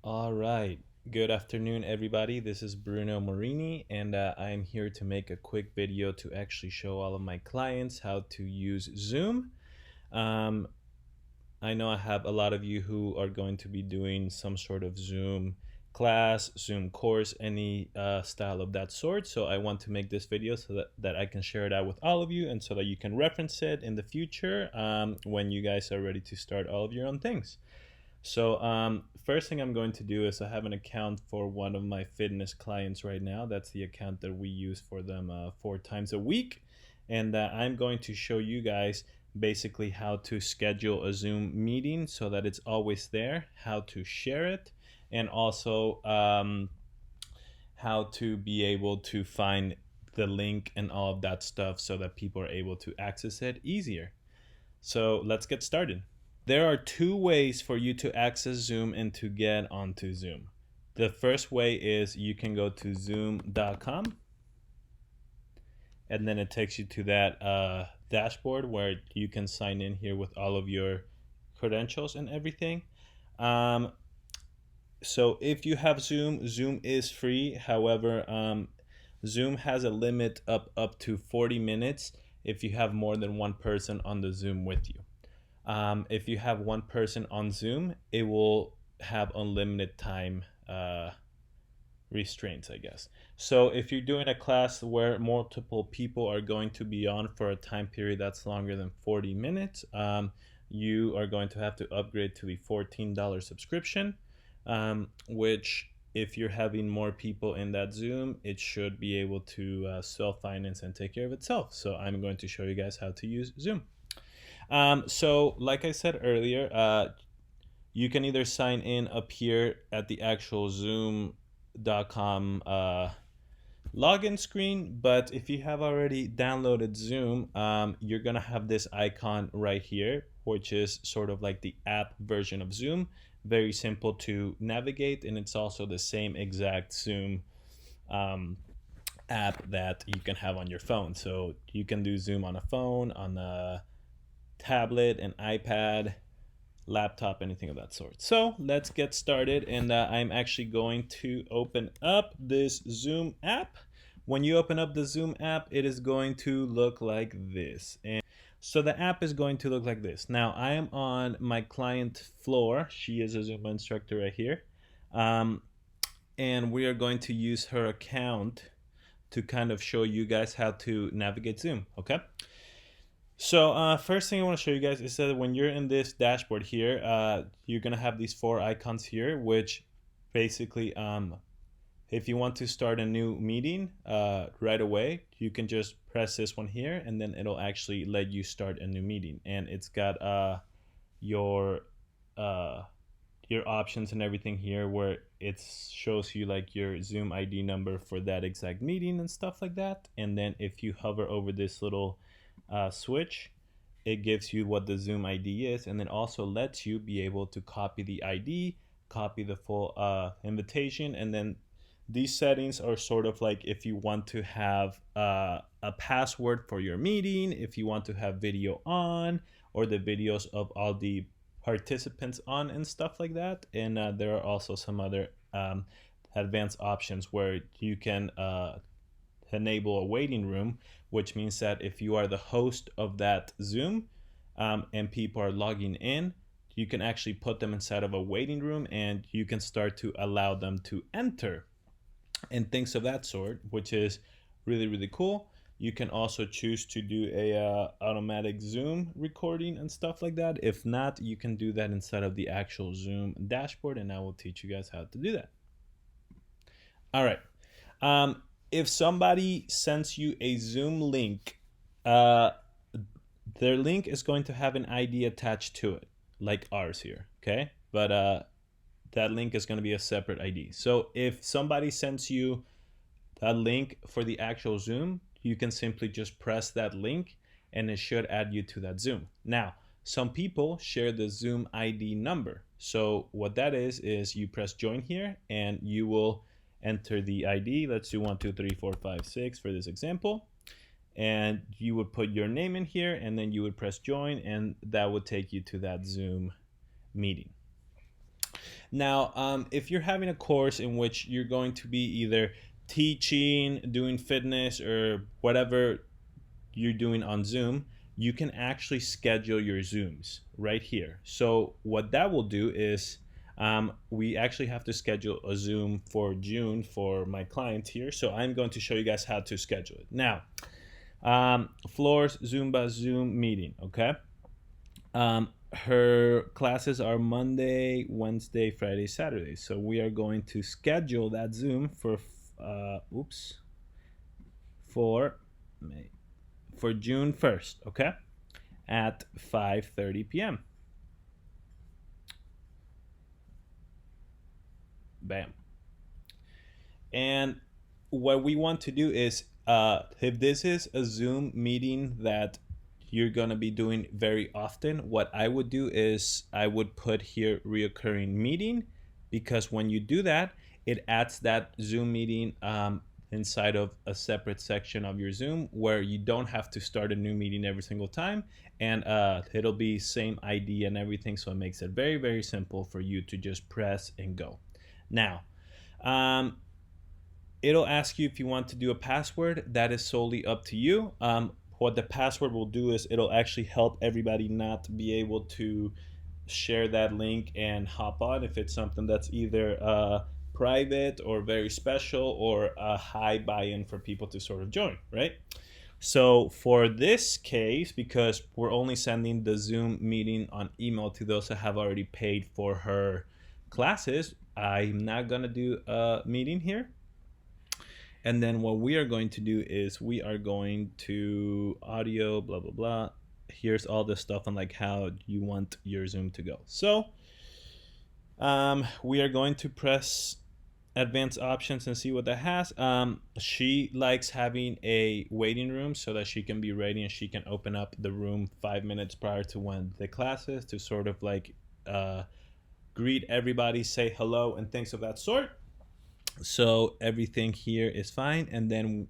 All right. Good afternoon, everybody. This is Bruno Morini, and I'm here to make a quick video to actually show all of my clients how to use Zoom. Um, I know I have a lot of you who are going to be doing some sort of Zoom class, Zoom course, any style of that sort. So I want to make this video so that I can share it out with all of you and so that you can reference it in the future when you guys are ready to start all of your own things. So first thing I'm going to do is I have an account for one of my fitness clients right now. That's the account that we use for them 4 times a week. And I'm going to show you guys basically how to schedule a Zoom meeting so that it's always there, how to share it, and also how to be able to find the link and all of that stuff so that people are able to access it easier. So let's get started. There are two ways for you to access Zoom and to get onto Zoom. The first way is you can go to zoom.com and then it takes you to that dashboard where you can sign in here with all of your credentials and everything. Um, so if you have Zoom, Zoom is free. However, Zoom has a limit up to 40 minutes if you have more than one person on the Zoom with you. If you have one person on Zoom, it will have unlimited time restraints, I guess. So if you're doing a class where multiple people are going to be on for a time period that's longer than 40 minutes, you are going to have to upgrade to the $14 subscription, which if you're having more people in that Zoom, it should be able to self-finance and take care of itself. So I'm going to show you guys how to use Zoom. So like I said earlier, you can either sign in up here at the actual zoom.com login screen, but if you have already downloaded Zoom, you're gonna have this icon right here, which is sort of like the app version of Zoom. Very simple to navigate, and it's also the same exact Zoom app that you can have on your phone. So you can do Zoom on a phone, on a tablet, an iPad, laptop, anything of that sort. So let's get started, and I'm actually going to open up this Zoom app. When you open up the Zoom app, it is going to look like this. And so the app is going to look like this. Now I am on my client floor. She is a Zoom instructor right here. And we are going to use her account to kind of show you guys how to navigate Zoom, okay? So first thing I want to show you guys is that when you're in this dashboard here, you're gonna have these four icons here, which basically, if you want to start a new meeting right away, you can just press this one here, and then it'll actually let you start a new meeting. And it's got your uh, your options and everything here, where it shows you like your Zoom ID number for that exact meeting and stuff like that. And then if you hover over this little switch, it gives you what the Zoom ID is, and then also lets you be able to copy the ID, copy the full invitation, and then these settings are sort of like if you want to have a password for your meeting, if you want to have video on, or the videos of all the participants on and stuff like that. And there are also some other advanced options where you can enable a waiting room, which means that if you are the host of that Zoom and people are logging in, you can actually put them inside of a waiting room and you can start to allow them to enter and things of that sort, which is really, really cool. You can also choose to do a automatic Zoom recording and stuff like that. If not, you can do that inside of the actual Zoom dashboard, and I will teach you guys how to do that. All right. If somebody sends you a Zoom link, uh, their link is going to have an ID attached to it, like ours here, okay? But that link is going to be a separate ID. So if somebody sends you a link for the actual Zoom, you can simply just press that link and it should add you to that Zoom. Now, some people share the Zoom ID number. So what that is you press join here and you will enter the ID. Let's do 1, 2, 3, 4, 5, 6 for this example. And you would put your name in here and then you would press join, and that would take you to that Zoom meeting. Now, if you're having a course in which you're going to be either teaching, doing fitness, or whatever you're doing on Zoom, you can actually schedule your Zooms right here. So what that will do is we actually have to schedule a Zoom for June for my client here. So I'm going to show you guys how to schedule it. Now, Floor's Zumba Zoom meeting, okay? Her classes are Monday, Wednesday, Friday, Saturday. So we are going to schedule that Zoom for, for May, for June 1st, okay? At 5:30 p.m. Bam. And what we want to do is, if this is a Zoom meeting that you're going to be doing very often, what I would do is I would put here reoccurring meeting, because when you do that, it adds that Zoom meeting inside of a separate section of your Zoom, where you don't have to start a new meeting every single time, and it'll be same ID and everything, so it makes it very, very simple for you to just press and go. Now, it'll ask you if you want to do a password. That is solely up to you. What the password will do is it'll actually help everybody not be able to share that link and hop on if it's something that's either private or very special or a high buy-in for people to sort of join, right? So for this case, because we're only sending the Zoom meeting on email to those that have already paid for her classes, I'm not gonna do a meeting here. And then what we are going to do is we are going to audio, blah, blah, blah. Here's all the stuff on like how you want your Zoom to go. So we are going to press advanced options and see what that has. She likes having a waiting room so that she can be ready and she can open up the room 5 minutes prior to when the class is, to sort of like greet everybody, say hello and things of that sort. So everything here is fine, and then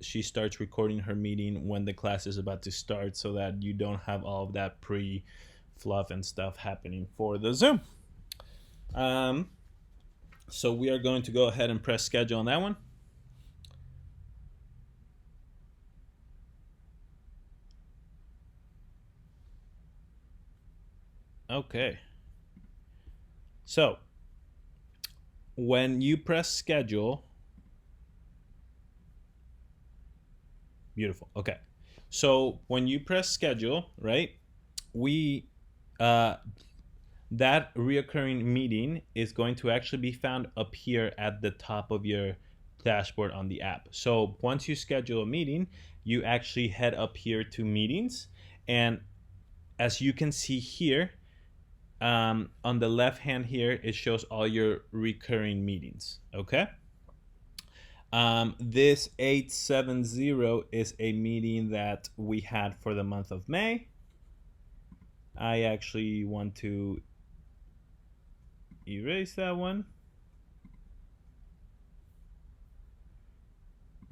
she starts recording her meeting when the class is about to start, so that you don't have all of that pre-fluff and stuff happening for the Zoom. So we are going to go ahead and press schedule on that one. Okay. So when you press schedule, beautiful. Okay. So when you press schedule, right, we that reoccurring meeting is going to actually be found up here at the top of your dashboard on the app. So once you schedule a meeting, you actually head up here to meetings, and as you can see here, on the left hand here, it shows all your recurring meetings. Okay. This 870 is a meeting that we had for the month of May. I actually want to erase that one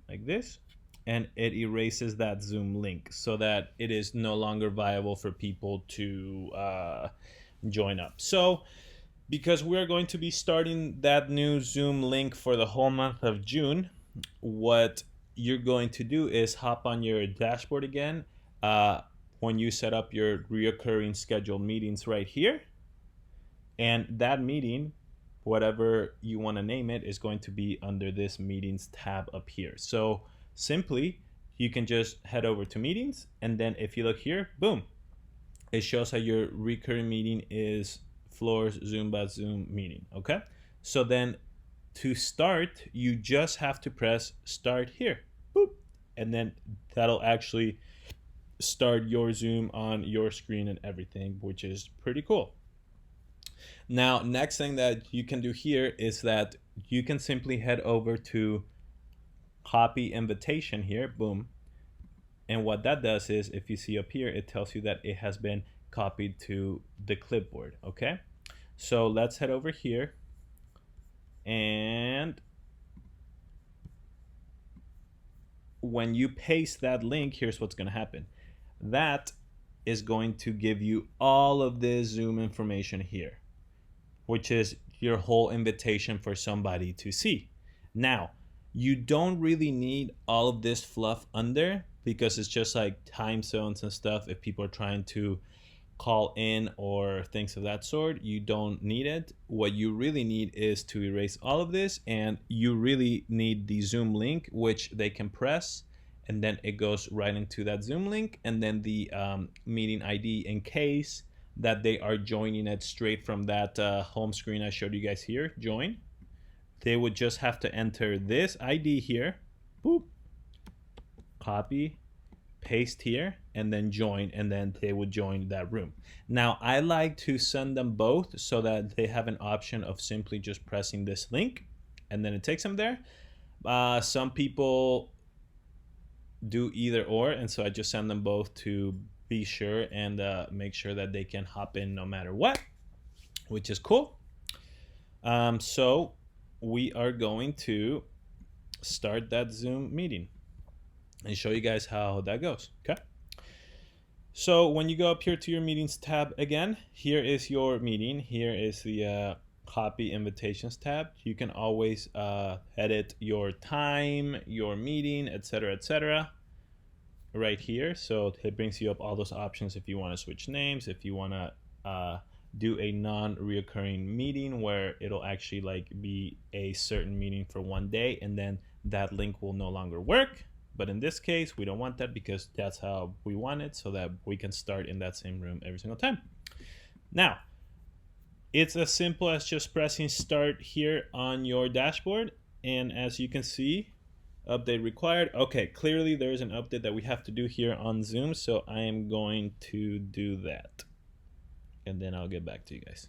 like this, and it erases that Zoom link so that it is no longer viable for people to join up. So because we're going to be starting that new Zoom link for the whole month of June, what you're going to do is hop on your dashboard again when you set up your reoccurring scheduled meetings right here. And that meeting, whatever you want to name it, is going to be under this meetings tab up here. So simply, you can just head over to meetings, and then if you look here, boom, it shows how your recurring meeting is Floor's Zumba Zoom meeting. Okay. So then to start, you just have to press start here. Boop. And then that'll actually start your Zoom on your screen and everything, which is pretty cool. Now, next thing that you can do here is that you can simply head over to copy invitation here, boom. And what that does is, if you see up here, it tells you that it has been copied to the clipboard, okay? So let's head over here, and when you paste that link, here's what's gonna happen. That is going to give you all of this Zoom information here. which is your whole invitation for somebody to see. Now, you don't really need all of this fluff under, because it's just like time zones and stuff. If people are trying to call in or things of that sort, you don't need it. What you really need is to erase all of this, and you really need the Zoom link, which they can press, and then it goes right into that Zoom link, and then the meeting ID, in case that they are joining it straight from that home screen I showed you guys here, join. They would just have to enter this ID here, boop, copy, paste here, and then join, and then they would join that room. Now, I like to send them both so that they have an option of simply just pressing this link, and then it takes them there. Some people do either or, and so I just send them both to be sure and make sure that they can hop in no matter what, which is cool. So we are going to start that Zoom meeting and show you guys how that goes. Okay. So when you go up here to your meetings tab again, here is your meeting. Here is the copy invitations tab. You can always edit your time, your meeting, etc., right here. So it brings you up all those options if you want to switch names, if you want to do a non-reoccurring meeting where it'll actually like be a certain meeting for one day, and then that link will no longer work. But in this case, we don't want that, because that's how we want it, so that we can start in that same room every single time. Now, it's as simple as just pressing start here on your dashboard. And as you can see, update required. Okay, clearly there is an update that we have to do here on Zoom, so I am going to do that. And then I'll get back to you guys.